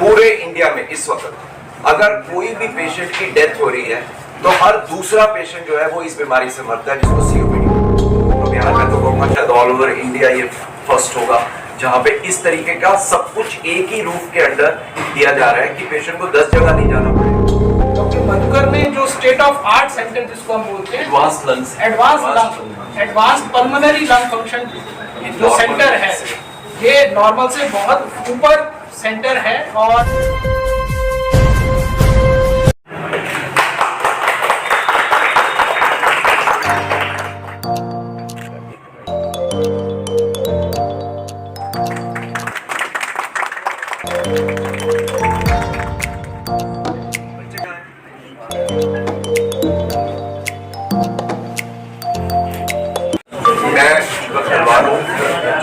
पूरे इंडिया में इस वक्त अगर कोई भी पेशेंट की डेथ हो रही है तो हर दूसरा पेशेंट जो है वो इस बीमारी से मरता है, जिसको सीओपीडी। तो बिहार में तो कहूँगा शायद ऑल ओवर इंडिया ये फर्स्ट होगा जहाँ पे इस तरीके का सब कुछ एक ही रूफ के अंडर दिया जा रहा है कि पेशेंट को 10 जगह नहीं जाना पड़ेगा। डॉक्टर मधुकर ने जो स्टेट ऑफ आर्ट सेंटर जिसको हम बोलते हैं एडवांस पल्मोनरी लंग फंक्शन जो सेंटर है, ये नॉर्मल से बहुत ऊपर सेंटर है। और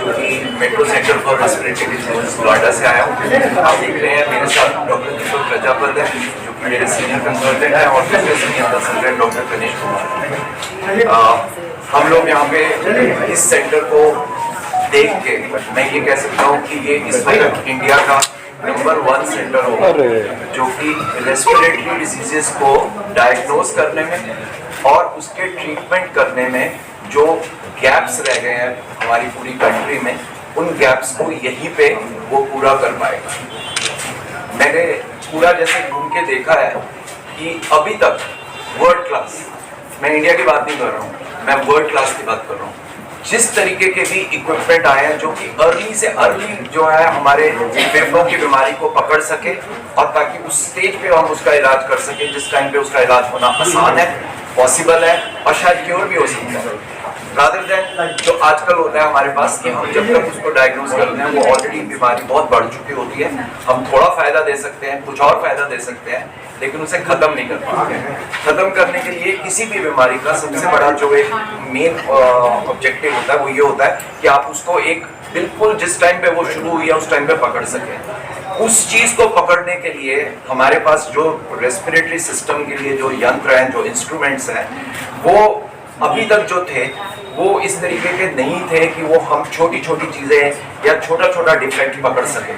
जो कि metro centre for respiratory disease Noida से आया हूँ। आप देख रहे हैं मेरे साथ डॉक्टर दीपक प्रजापत है जो कि मेरे सीनियर कंसल्टेंट है, और दूसरे senior consultant doctor Ganesh Kumar. हम लोग यहाँ पे इस सेंटर को देख के मैं ये कह सकता हूँ कि ये इस वक्त इंडिया का नंबर 1 सेंटर होगा जो कि रेस्पिरेटरी डिजीजेस को डायग्नोज करने में और उसके ट्रीटमेंट करने में जो गैप्स रह गए हैं हमारी पूरी कंट्री में, उन गैप्स को यहीं पे वो पूरा कर पाएगा। मैंने पूरा जैसे घूम के देखा है कि अभी तक वर्ल्ड क्लास, मैं इंडिया की बात नहीं कर रहा हूँ, मैं वर्ल्ड क्लास की बात कर रहा हूँ, जिस तरीके के भी इक्विपमेंट आए हैं जो कि अर्ली से अर्ली जो है हमारे फेफड़ों की बीमारी को पकड़ सके और ताकि उस स्टेज पे हम उसका इलाज कर सके जिस टाइम पे उसका इलाज होना आसान है, पॉसिबल है और शायद क्योर भी हो सकता है। रादर देन जो आजकल होता है हमारे पास कि हम जब तक उसको डायग्नोज करते हैं वो ऑलरेडी बीमारी बहुत बढ़ चुकी होती है। हम थोड़ा फायदा दे सकते हैं, कुछ और फायदा दे सकते हैं, लेकिन उसे खत्म नहीं कर पाते हैं। खत्म करने के लिए किसी भी बीमारी का सबसे बड़ा जो एक मेन ऑब्जेक्टिव होता है वो ये होता है कि आप उसको एक बिल्कुल जिस टाइम पे वो शुरू हुई है उस टाइम पे पकड़ सकें। उस चीज को पकड़ने के लिए हमारे पास जो रेस्पिरेटरी सिस्टम के लिए जो यंत्र हैं, जो इंस्ट्रूमेंट्स हैं, वो अभी तक जो थे वो इस तरीके के नहीं थे कि वो हम छोटी छोटी चीजें या छोटा छोटा डिफेक्ट पकड़ सके।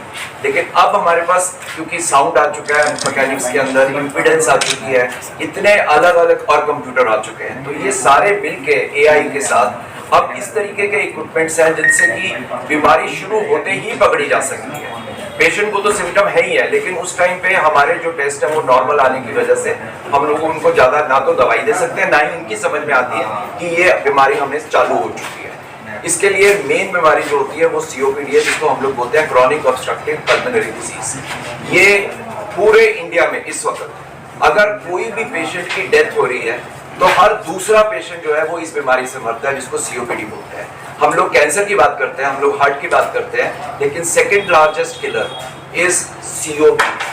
लेकिन अब हमारे पास क्योंकि साउंड आ चुका है मैकेनिक्स के अंदर, इम्पीडेंस आ चुकी है, इतने अलग अलग और कंप्यूटर आ चुके हैं, तो ये सारे मिलके एआई के साथ अब इस तरीके के इक्विपमेंट्स हैं जिनसे कि बीमारी शुरू होते ही पकड़ी जा सकती है। पेशेंट को तो सिम्टम है ही है, लेकिन उस टाइम पे हमारे जो टेस्ट है वो नॉर्मल आने की वजह से हम लोग उनको ज्यादा ना तो दवाई दे सकते हैं, ना ही उनकी समझ में आती है कि ये बीमारी हमें चालू हो चुकी है। इसके लिए मेन बीमारी जो होती है वो सीओपीडी है, जिसको हम लोग बोलते हैं क्रॉनिक ऑब्स्ट्रक्टिव पल्मोनरी डिजीज। ये पूरे इंडिया में इस वक्त अगर कोई भी पेशेंट की डेथ हो रही है तो हर दूसरा पेशेंट जो है वो इस बीमारी से मरता है, जिसको सीओपीडी बोलते हैं। हम लोग कैंसर की बात करते हैं, हम लोग हार्ट की बात करते हैं, लेकिन second largest killer is COPD.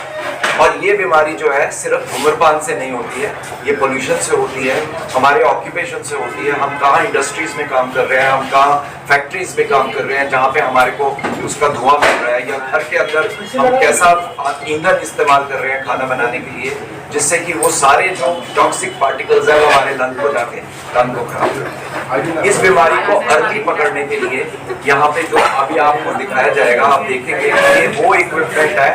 और ये बीमारी जो है सिर्फ धूम्रपान से नहीं होती है, ये पोल्यूशन से होती है, हमारे ऑक्यूपेशन से होती है। हम कहाँ इंडस्ट्रीज में काम कर रहे हैं, हम कहाँ फैक्ट्रीज में काम कर रहे हैं जहाँ पे हमारे को उसका धुआं मिल रहा है, या घर के अंदर हम कैसा ईंधन इस्तेमाल कर रहे हैं खाना बनाने के लिए, जिससे कि वो सारे जो टॉक्सिक पार्टिकल्स है वो हमारे लंग को जाके लंग को खराब करते हैं। इस बीमारी को अर्ली पकड़ने के लिए यहाँ पे जो अभी आपको दिखाया जाएगा, आप देखेंगे ये वो इक्विपमेंट है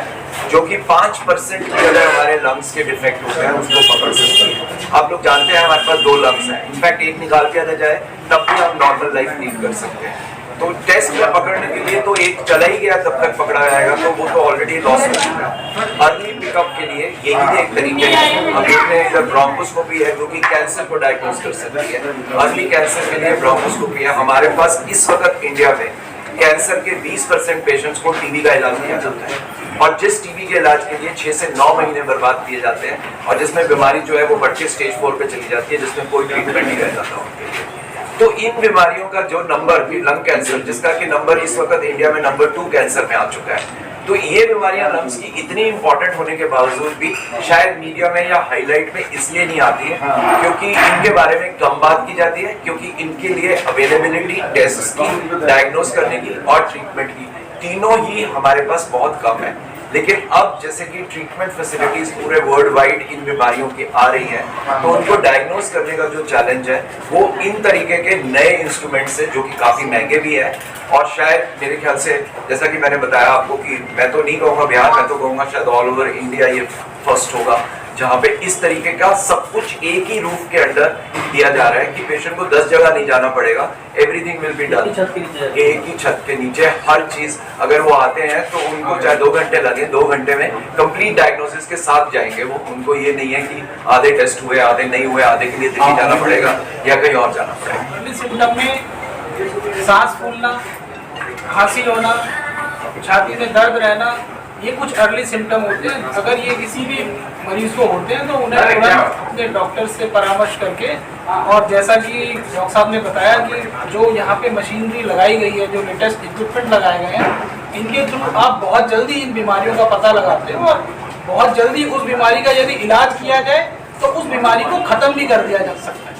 जो कि 5% की अगर हमारे लंग्स के डिफेक्ट होते हैं उसको पकड़ सकती है। आप लोग जानते हैं हमारे पास 2 लंग्स हैं, इनफैक्ट एक निकाल दिया जाए तब भी हम नॉर्मल लाइफ लीड कर सकते हैं। तो टेस्ट में पकड़ने के लिए तो एक चला ही गया तब तक पकड़ा जाएगा तो वो तो ऑलरेडी लॉस हो चुका है। अर्ली पिकअप के लिए यही एक तरीके है। हम देखते हैं इधर ब्रोंकोस्कोपी है जो कि कैंसर को डायग्नोज कर सकती है। अर्ली कैंसर के लिए ब्रोंकोस्कोपी है। हमारे पास इस वक्त इंडिया में कैंसर के 20% पेशेंट्स को टीबी का इलाज दिया जाता है, और जिस टीबी के इलाज के लिए 6 से 9 महीने बर्बाद किए जाते हैं, और जिसमें बीमारी जो है वो बढ़ के स्टेज 4 पे चली जाती है, जिसमें कोई ट्रीटमेंट नहीं रह जाता उनके लिए। तो इन बीमारियों का जो नंबर भी लंग कैंसर, जिसका कि नंबर इस वक्त इंडिया में नंबर 2 कैंसर में आ चुका है, तो ये बीमारियां लंग्स की इतनी इंपॉर्टेंट होने के बावजूद भी शायद मीडिया में या हाईलाइट में इसलिए नहीं आती है क्योंकि इनके बारे में कम बात की जाती है, क्योंकि इनके लिए अवेलेबिलिटी टेस्ट की, डायग्नोज करने की और ट्रीटमेंट की तीनों ही हमारे पास बहुत कम है। लेकिन अब जैसे कि ट्रीटमेंट फैसिलिटीज पूरे वर्ल्ड वाइड इन बीमारियों की आ रही हैं, तो उनको डायग्नोज करने का जो चैलेंज है वो इन तरीके के नए इंस्ट्रूमेंट से, जो कि काफी महंगे भी है और शायद मेरे ख्याल से जैसा कि मैंने बताया आपको कि मैं तो नहीं कहूँगा बिहार, मैं तो कहूँगा शायद ऑल ओवर इंडिया ये फर्स्ट होगा जहाँ पे इस तरीके का सब कुछ एक ही रूफ के अंडर दिया जा रहा है कि पेशेंट को 10 जगह नहीं जाना पड़ेगा, एवरीथिंग विल बी डन एक ही छत के नीचे। हर चीज अगर वो आते हैं तो उनको चाहे 2 घंटे लगे, 2 घंटे में कंप्लीट डायग्नोसिस के साथ जाएंगे वो। उनको ये नहीं है कि आधे टेस्ट हुए आधे नहीं हुए, आधे के लिए दिल्ली जाना पड़ेगा या कहीं और जाना पड़ेगा। अर्ली सिम्टम में सांस फूलना, खांसी होना, छाती में दर्द रहना, ये कुछ अर्ली सिम्टम होते हैं। अगर ये किसी भी मरीज को होते हैं तो उन्हें तुरंत अपने डॉक्टर से परामर्श करके, और जैसा कि डॉक्टर साहब ने बताया कि जो यहाँ पे मशीनरी लगाई गई है, जो लेटेस्ट इक्विपमेंट लगाए गए हैं, इनके थ्रू आप बहुत जल्दी इन बीमारियों का पता लगाते हो और बहुत जल्दी उस बीमारी का यदि इलाज किया जाए तो उस बीमारी को ख़त्म भी कर दिया जा सकता है।